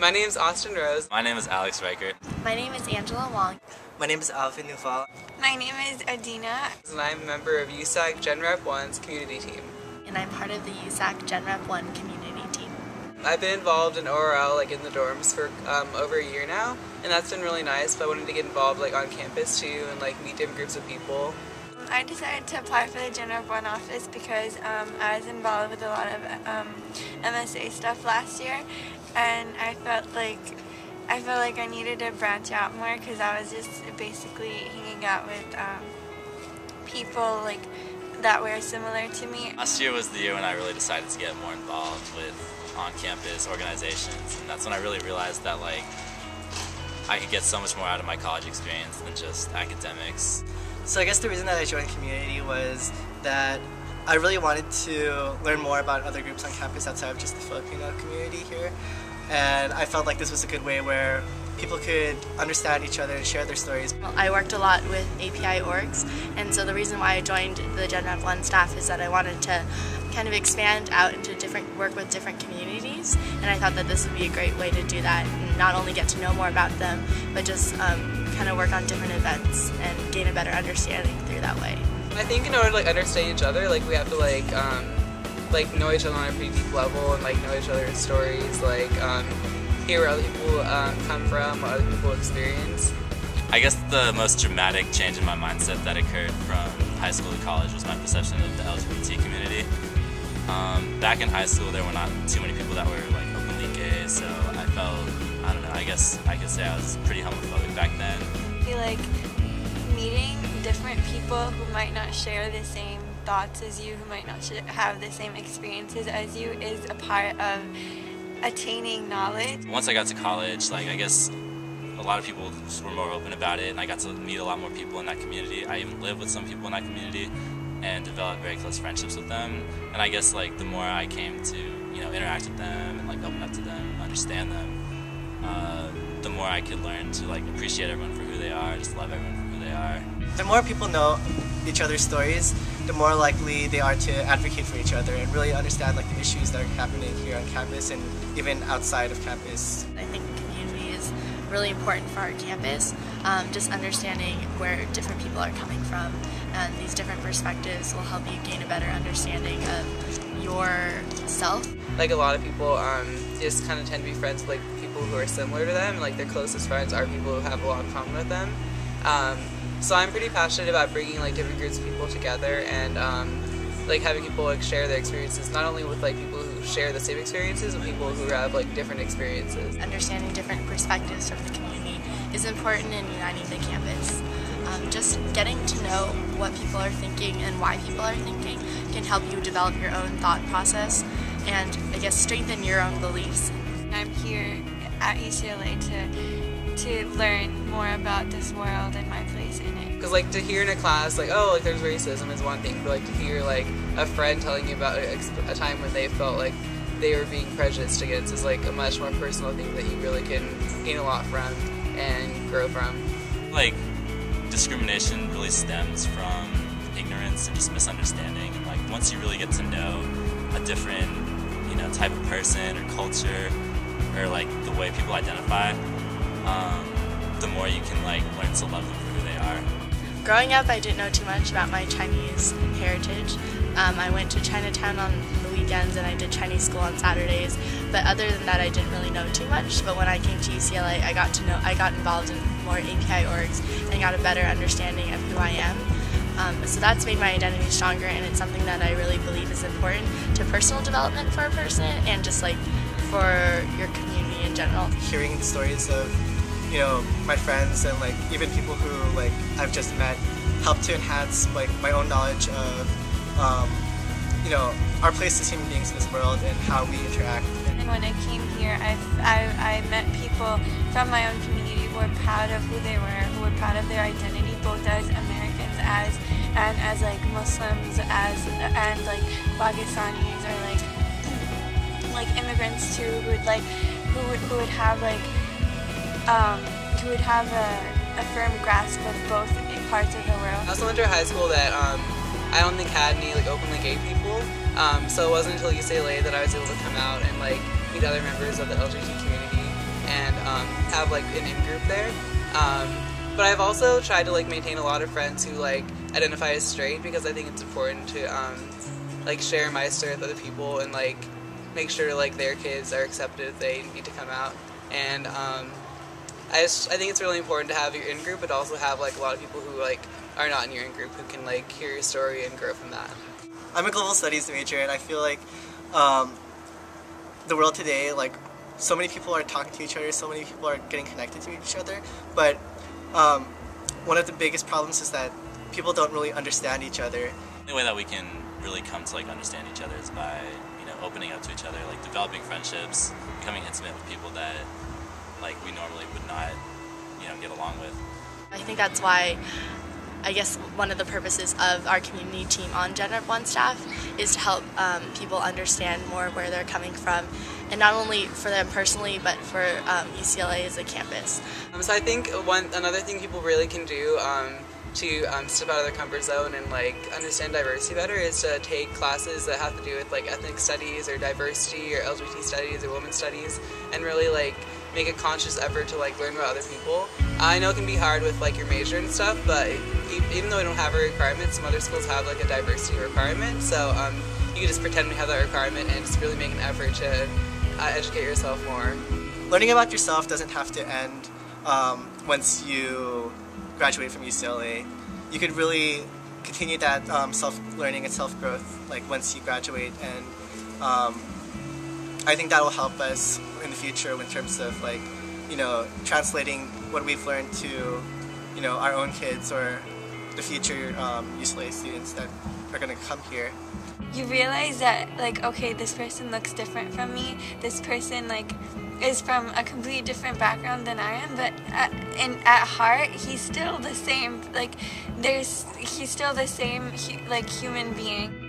My name is Austin Rose. My name is Alex Reichert. My name is Angela Wong. My name is Alvin Nufal. My name is Adina. And I'm a member of USAC General Rep 1's community team. And I'm part of the USAC General Rep 1 community team. I've been involved in ORL in the dorms for over a year now, and that's been really nice, but I wanted to get involved on campus too and meet different groups of people. I decided to apply for the General Rep 1 office because I was involved with a lot of MSA stuff last year, and I felt like I needed to branch out more because I was just basically hanging out with people that were similar to me. Last year was the year when I really decided to get more involved with on-campus organizations, and that's when I really realized that I could get so much more out of my college experience than just academics. So I guess the reason that I joined community was that I really wanted to learn more about other groups on campus outside of just the Filipino community here. And I felt like this was a good way where people could understand each other and share their stories. Well, I worked a lot with API orgs, and so the reason why I joined the General Rep 1 staff is that I wanted to kind of expand out into work with different communities, and I thought that this would be a great way to do that and not only get to know more about them, but just kind of work on different events and gain a better understanding through that way. I think in order to understand each other, we have to know each other on a pretty deep level and know each other's stories, hear where other people come from, what other people experience. I guess the most dramatic change in my mindset that occurred from high school to college was my perception of the LGBT community. Back in high school, there were not too many people that were openly gay, so I felt, I don't know, I guess I could say I was pretty homophobic back then. I feel like meeting different people who might not share the same thoughts as you, who might not have the same experiences as you, is a part of attaining knowledge. Once I got to college, I guess a lot of people were more open about it, and I got to meet a lot more people in that community. I even lived with some people in that community and developed very close friendships with them. And I guess the more I came to interact with them and open up to them, understand them, the more I could learn to appreciate everyone for who they are, just love everyone for who they are. The more people know each other's stories, the more likely they are to advocate for each other and really understand the issues that are happening here on campus and even outside of campus. I think community is really important for our campus. Just understanding where different people are coming from and these different perspectives will help you gain a better understanding of yourself. A lot of people just kind of tend to be friends with people who are similar to them, and their closest friends are people who have a lot in common with them. So I'm pretty passionate about bringing different groups of people together and having people share their experiences, not only with people who share the same experiences, but people who have different experiences. Understanding different perspectives from the community is important in uniting the campus. Just getting to know what people are thinking and why people are thinking can help you develop your own thought process and I guess strengthen your own beliefs. I'm here at UCLA to learn more about this world and my place in it. Because to hear in a class oh there's racism is one thing, but to hear a friend telling you about a time when they felt they were being prejudiced against is a much more personal thing that you really can gain a lot from and grow from. Discrimination really stems from ignorance and just misunderstanding, and once you really get to know a different type of person or culture or the way people identify, the more you can learn to love them for who they are. Growing up, I didn't know too much about my Chinese heritage. I went to Chinatown on the weekends and I did Chinese school on Saturdays, but other than that I didn't really know too much. But when I came to UCLA, I got involved in more API orgs and got a better understanding of who I am. So that's made my identity stronger, and it's something that I really believe is important to personal development for a person and just for your community in general. Hearing the stories of my friends and even people who I've just met help to enhance my own knowledge of our place as human beings in this world and how we interact. And when I came here, I met people from my own community who were proud of who they were, who were proud of their identity, both as Americans as Muslims and Pakistanis or immigrants too, who would have a firm grasp of both parts of the world. I also went to a high school that I don't think had any openly gay people, so it wasn't until UCLA that I was able to come out and meet other members of the LGBT community and have like an in-group there. But I've also tried to like maintain a lot of friends who like identify as straight, because I think it's important to like share my story with other people and like make sure like their kids are accepted if they need to come out. And I think it's really important to have your in-group, but also have like a lot of people who like are not in your in-group who can like hear your story and grow from that. I'm a global studies major, and I feel like the world today, like, so many people are talking to each other, so many people are getting connected to each other, but one of the biggest problems is that people don't really understand each other. The way that we can really come to like understand each other is by, opening up to each other, like developing friendships, becoming intimate with people that like we normally would not, get along with. I think that's why, I guess one of the purposes of our community team on Gen Rep 1 staff is to help people understand more where they're coming from, and not only for them personally, but for UCLA as a campus. So I think another thing people really can do to step out of their comfort zone and like understand diversity better is to take classes that have to do with like ethnic studies or diversity or LGBT studies or women's studies, and really like make a conscious effort to like learn about other people. I know it can be hard with like your major and stuff, but even though we don't have a requirement, some other schools have like a diversity requirement, so you can just pretend we have that requirement and just really make an effort to educate yourself more. Learning about yourself doesn't have to end once you graduate from UCLA. You could really continue that self-learning and self-growth like once you graduate, and I think that will help us in the future in terms of like, translating what we've learned to, our own kids or the future UCLA students that are going to come here. You realize that, like, okay, this person looks different from me. This person, like, is from a completely different background than I am, but at heart, he's still the same. Like, he's still the same, like, human being.